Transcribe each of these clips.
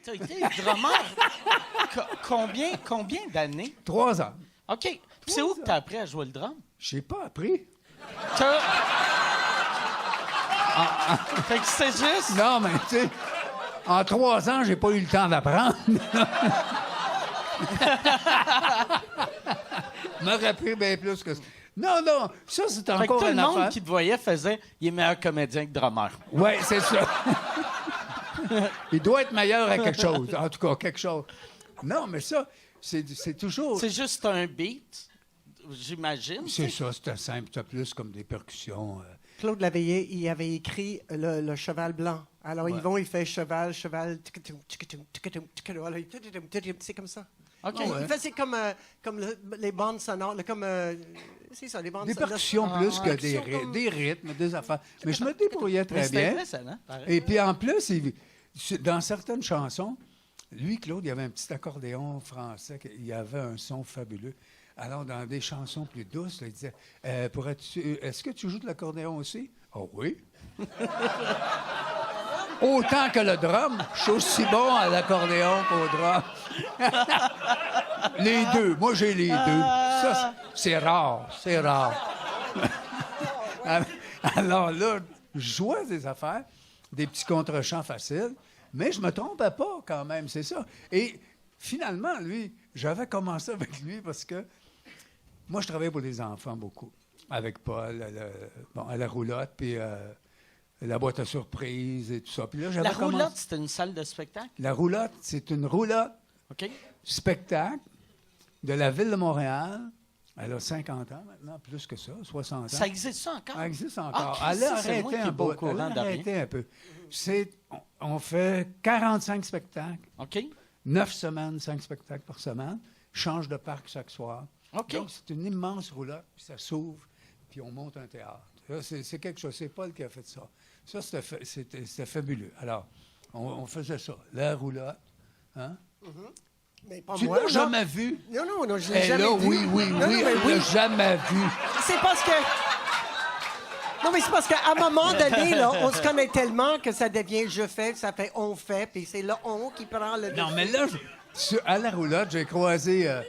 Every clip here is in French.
t'as été drummer. Combien d'années? 3 ans. OK. Puis c'est où que t'as appris à jouer le drum? J'ai pas appris. Fait que c'est juste... Non, mais tu sais, en 3 ans, j'ai pas eu le temps d'apprendre. M'aurait pris bien plus que ça. Non, ça, c'est Fait que encore tout le une monde affaire. qui te voyait faisait « Il est meilleur comédien que drummer. Oui, c'est ça. Il doit être meilleur à quelque chose. En tout cas, quelque chose. Non, mais ça, c'est toujours... » C'est juste un beat, j'imagine. C'est ça, c'était simple. C'était plus comme des percussions. Claude Laveillé, il avait écrit le cheval blanc. Alors, Yvon, il fait cheval, tic-tic, tic-tic, tic-tic, tic-tic. Alors, c'est comme ça. OK. Ouais. Il faisait comme les bandes sonores, c'est ça, les bandes Des sonores. percussions plus que percussions comme- des rythmes, des affaires. Mais je me débrouillais Mais très c'est bien. impressionnant. pareil. Et puis en plus, dans certaines chansons, lui, Claude, il y avait un petit accordéon français, il y avait un son fabuleux. Alors, dans des chansons plus douces, là, il disait est-ce que tu joues de l'accordéon aussi? Oh oui. Autant que le drum. Je suis aussi bon à l'accordéon qu'au drum. Les deux. Moi, j'ai les deux. Ça, c'est rare. C'est rare. Alors là, je jouais des affaires, des petits contre-champs faciles, mais je me trompais pas quand même, c'est ça. Et finalement, lui, j'avais commencé avec lui parce que moi, je travaillais pour les enfants beaucoup, avec Paul, à la roulotte, puis la boîte à surprise et tout ça. Puis là, j'avais La roulotte, commencé- c'était une salle de spectacle? La roulotte, c'est une roulotte OK. spectacle de la Ville de Montréal. Elle a 50 ans maintenant, plus que ça, 60 ans. Ça existe ça encore? Ça existe encore. Ah, Elle a Christ, c'est moi arrêté qui un est pas au peu. courant Elle a de rien. arrêté un peu. On fait 45 spectacles, OK. 9 semaines, 5 spectacles par semaine. Change de parc chaque soir. OK. Donc, c'est une immense roulotte, puis ça s'ouvre, puis on monte un théâtre. Là, c'est quelque chose. C'est Paul qui a fait ça. Ça, c'était fabuleux. Alors, on faisait ça. La roulotte. Hein? Mais pas Tu moi, l'as non. jamais vu? Non, je l'ai Eh jamais là, vu. oui, Non, non, mais elle l'a jamais vu. C'est parce que... Non, mais c'est parce qu'à un moment donné, là, on se connaît tellement que ça devient « je fais », ça fait « on fait », puis c'est le « on » qui prend le... Non, mais là, à la roulotte, j'ai croisé...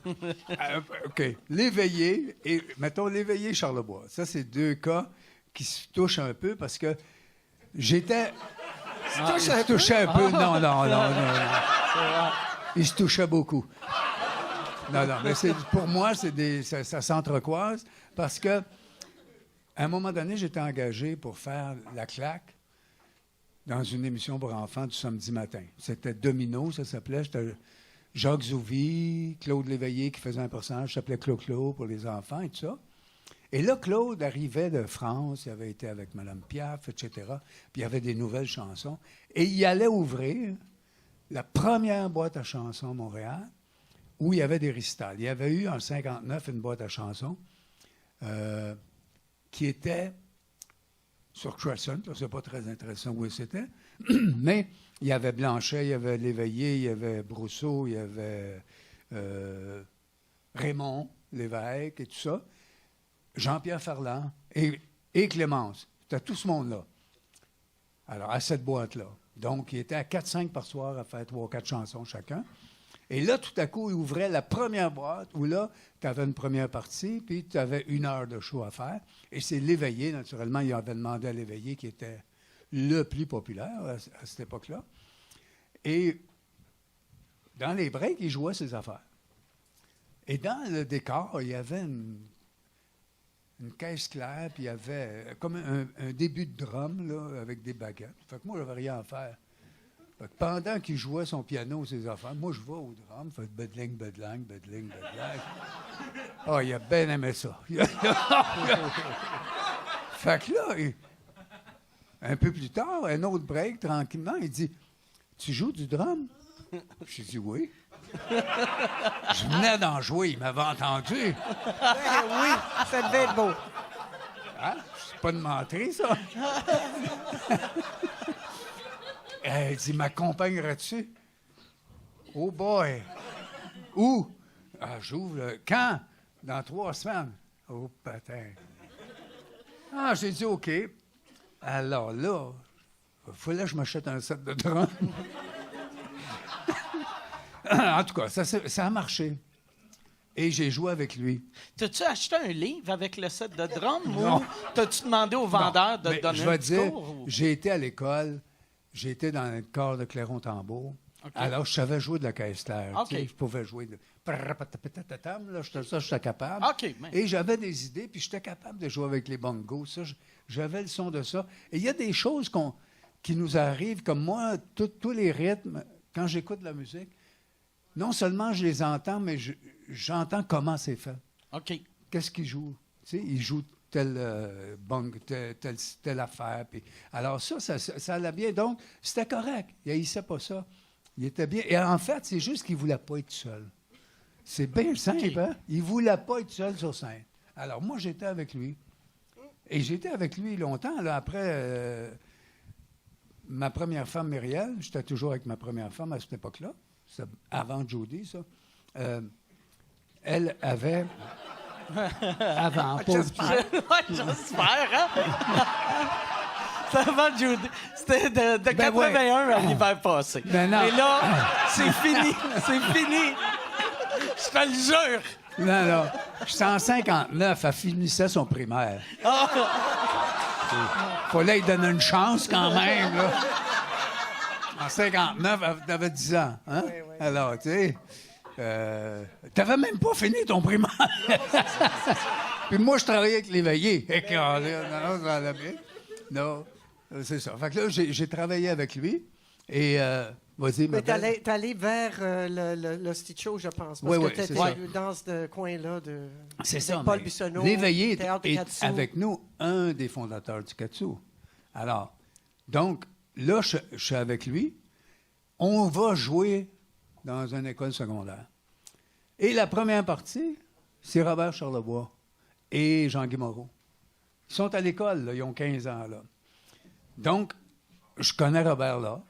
OK. L'éveillé et, mettons, l'éveillé Charlebois. Ça, c'est deux cas qui se touchent un peu parce que j'étais... Ils se touchaient un peu. Non. Ils se touchaient beaucoup. Non, mais pour moi, ça s'entrecroise parce que à un moment donné, j'étais engagé pour faire la claque dans une émission pour enfants du samedi matin. C'était Domino, ça s'appelait. J'étais Jacques Zouvi, Claude Léveillé qui faisait un personnage qui s'appelait Clo-Clo pour les enfants et tout ça. Et là, Claude arrivait de France, il avait été avec Mme Piaf, etc. Puis il y avait des nouvelles chansons. Et il allait ouvrir la première boîte à chansons à Montréal où il y avait des récitals. Il y avait eu en 59 une boîte à chansons qui était sur Crescent. C'est pas très intéressant où c'était. Mais il y avait Blanchet, il y avait Léveillé, il y avait Brousseau, il y avait Raymond Lévesque et tout ça. Jean-Pierre Ferland et Clémence. C'était tout ce monde-là. Alors, à cette boîte-là. Donc, il était à 4-5 par soir à faire 3 ou 4 chansons chacun. Et là, tout à coup, il ouvrait la première boîte où là, tu avais une première partie, puis tu avais 1 heure de show à faire. Et c'est Léveillé, naturellement, il avait demandé à Léveillé, qui était le plus populaire à cette époque-là. Et dans les breaks, il jouait ses affaires. Et dans le décor, il y avait une caisse claire, puis il y avait comme un début de drum, là, avec des baguettes. Fait que moi, je n'avais rien à faire. Fait que pendant qu'il jouait son piano, ses affaires, moi, je vais au drum, fait bedling, bedlang, bedling, bedlang. Ah, il a bien aimé ça. Fait que là, un peu plus tard, un autre break, tranquillement, il dit « Tu joues du drum? » J'ai dit « Oui. » Je venais d'en jouer, il m'avait entendu. Oui, ça devait être beau. Hein? C'est pas de mentir, ça. Elle dit, m'accompagnerais-tu? Oh boy! Où? Ah, j'ouvre. Quand? Dans 3 semaines. Oh, patin. Ah, j'ai dit, OK. Alors là, il fallait que je m'achète un set de drum. En tout cas, ça a marché. Et j'ai joué avec lui. T'as-tu acheté un livre avec le set de drum Non. ou t'as-tu demandé au vendeur de Mais te donner je un vais petit dire, cours? j'ai été à l'école, j'ai été dans le corps de Clairon-Tambour. OK. Alors, je savais jouer de la caisse claire. OK. Tu sais, je pouvais jouer de... Là, j'étais capable. OK, mais- Et j'avais des idées, puis j'étais capable de jouer avec les bongos. Ça, j'avais le son de ça. Et il y a des choses qui nous arrivent, comme moi, tous les rythmes, quand j'écoute la musique, non seulement je les entends, mais j'entends comment c'est fait. OK. Qu'est-ce qu'il joue? Tu sais, il joue telle affaire. Puis, alors ça allait bien. Donc, c'était correct. Il haïssait pas ça. Il était bien. Et en fait, c'est juste qu'il ne voulait pas être seul. C'est bien simple, OK. hein? Il ne voulait pas être seul sur scène. Alors, moi, j'étais avec lui. Et j'étais avec lui longtemps. Là, après ma première femme, Myriel, j'étais toujours avec ma première femme à cette époque-là. C'est avant Jody, ça. Elle avait... Avant, pas Ouais, j'espère, hein? Ça va, Judy. C'était de Ben 81 à l'hiver passé. Ben non. Et là, c'est fini. C'est fini. Je te le jure. Non, non. J'étais en 59, elle finissait son primaire. Fallait lui donner une chance quand même, là. En 59, elle avait 10 ans. Hein? Oui, oui. Alors, tu sais, t'avais même pas fini ton primaire. Puis moi, je travaillais avec l'éveillé. Non, ça allait bien. Non, c'est ça. Fait que là, j'ai travaillé avec lui. Et, vas-y, ma Mais belle. t'es allé vers le Stitcho, je pense. Parce Oui, oui, que c'est t'étais ça. dans ce coin-là de... C'est avec ça. Paul mais Bissonnot, L'éveillé Théâtre de est Katsu. avec nous un des fondateurs du Katsu. Alors, donc, là, je suis avec lui. On va jouer dans une école secondaire. Et la première partie, c'est Robert Charlebois et Jean-Guy Moreau. Ils sont à l'école, là, ils ont 15 ans. Là. Donc, je connais Robert là.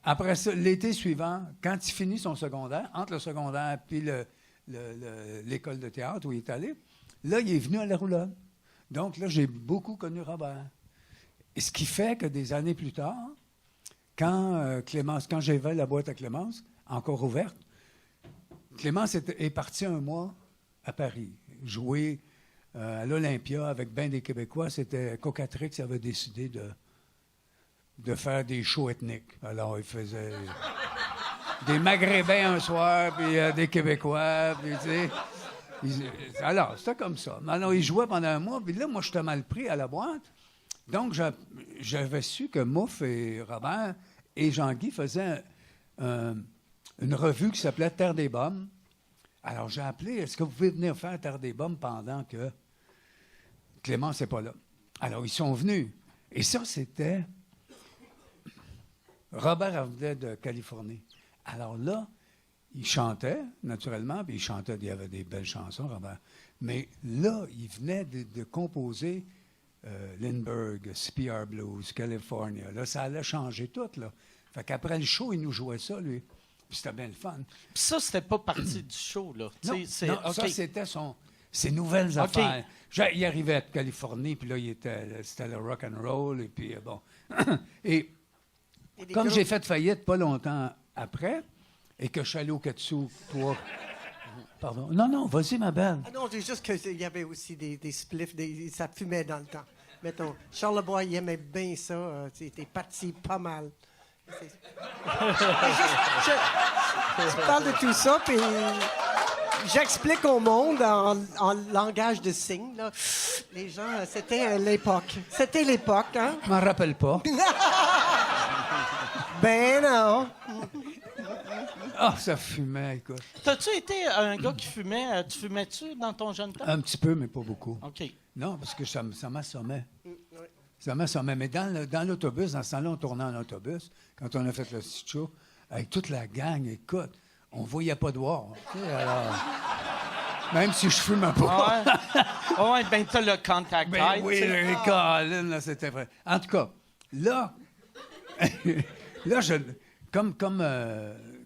Après ça, l'été suivant, quand il finit son secondaire, entre le secondaire et l'école de théâtre où il est allé, là, il est venu à la Roulade. Donc, là, j'ai beaucoup connu Robert. Et ce qui fait que des années plus tard, quand j'avais la boîte à Clémence, encore ouverte, Clémence est parti un mois à Paris, jouer à l'Olympia avec bien des Québécois. C'était Cocatrix qui avait décidé de faire des shows ethniques. Alors, il faisait des Maghrébins un soir, puis des Québécois, puis tu sais. Alors, c'était comme ça. Alors, il jouait pendant un mois, puis là, moi, j'étais mal pris à la boîte. Donc, j'avais su que Mouf et Robert et Jean-Guy faisaient une revue qui s'appelait Terre des Bombes. Alors, j'ai appelé, est-ce que vous pouvez venir faire Terre des Bombes pendant que Clémence n'est pas là? Alors, ils sont venus. Et ça, c'était... Robert venait de Californie. Alors là, il chantait, naturellement, puis il y avait des belles chansons, Robert. Mais là, il venait de composer Lindbergh, CPR Blues, California. Là, ça allait changer tout, là. Fait qu'après le show, il nous jouait ça, lui. Puis c'était bien le fun. Puis ça, c'était pas partie du show, là. Non, Tu sais, non, OK. ça, c'était ses nouvelles OK. affaires. Il arrivait de Californie, puis là, c'était le rock and roll, et puis bon. Et Et des comme groupes- j'ai fait faillite pas longtemps après, et que je suis allé au Katsu pour... Pardon. Non, vas-y, ma belle. Ah non, c'est juste qu'il y avait aussi des spliffs, ça fumait dans le temps. Mettons, Charlebois, il aimait bien ça. Tu étais parti pas mal. Je parle de tout ça, puis j'explique au monde en langage de signes. Là. Les gens, c'était l'époque. C'était l'époque, hein? Je m'en rappelle pas. Ben non. Ah, ça fumait, écoute. T'as-tu été un gars qui fumait? Tu fumais-tu dans ton jeune temps? Un petit peu, mais pas beaucoup. OK. Non, parce que ça m'assommait. Ça m'assommait. Mais dans l'autobus, dans ce temps-là, on tournait en autobus, quand on a fait le petit show, avec toute la gang, écoute, on voyait pas de voir. Tu sais, alors, même si je fumais pas. Ah ouais, ben t'as le contact Ben high, oui, tu sais. les Colin, là, c'était vrai. En tout cas, là, là,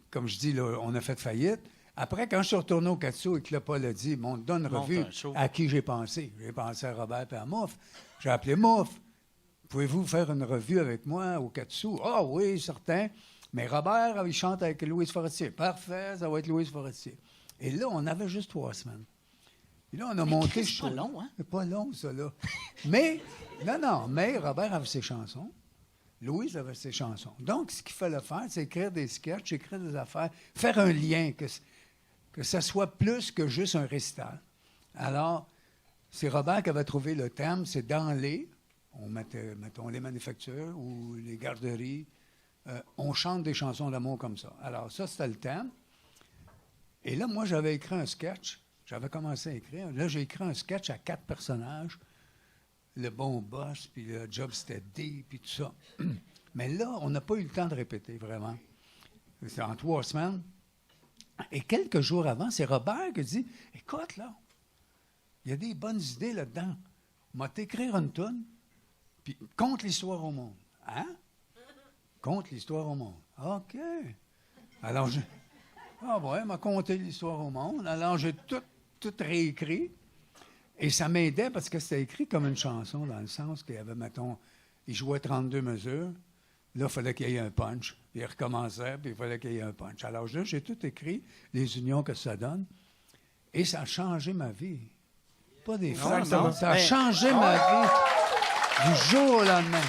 comme je dis, là, on a fait faillite. Après, quand je suis retourné au Katsu et que le Paul a dit, on te donne une Monte revue, un show. à qui j'ai pensé? J'ai pensé à Robert et à Mouf. J'ai appelé Mouf. Pouvez-vous faire une revue avec moi au Katsu? Ah oui, certain. Mais Robert, il chante avec Louise Forestier. Parfait, ça va être Louise Forestier. Et là, on avait juste 3 semaines. Et là, on a monté... C'est pas long, hein? C'est pas long, ça, là. Mais, mais Robert avait ses chansons. Louise avait ses chansons. Donc, ce qu'il fallait faire, c'est écrire des sketchs, écrire des affaires, faire un lien, que ça soit plus que juste un récital. Alors, c'est Robert qui avait trouvé le thème, c'est dans les... On mettait, mettons, les manufactures ou les garderies. On chante des chansons d'amour comme ça. Alors, ça, c'était le thème. Et là, moi, j'avais écrit un sketch. J'avais commencé à écrire. Là, j'ai écrit un sketch à 4 personnages. Le bon boss, puis le job c'était D, puis tout ça. Mais là, on n'a pas eu le temps de répéter, vraiment. C'est en 3 semaines. Et quelques jours avant, c'est Robert qui dit « Écoute, là, il y a des bonnes idées là-dedans. M'a t'écrire une toune, puis conte l'histoire au monde. » Hein? Conte l'histoire au monde. OK. Alors, ouais, m'a conté l'histoire au monde. Alors, j'ai tout réécrit. Et ça m'aidait parce que c'était écrit comme une chanson, dans le sens qu'il y avait, mettons, il jouait 32 mesures. Là, il fallait qu'il y ait un punch. Puis il recommençait, puis il fallait qu'il y ait un punch. Alors là, j'ai tout écrit, les unions que ça donne. Et ça a changé ma vie. Pas des fractions. Ça a changé ma vie du jour au lendemain.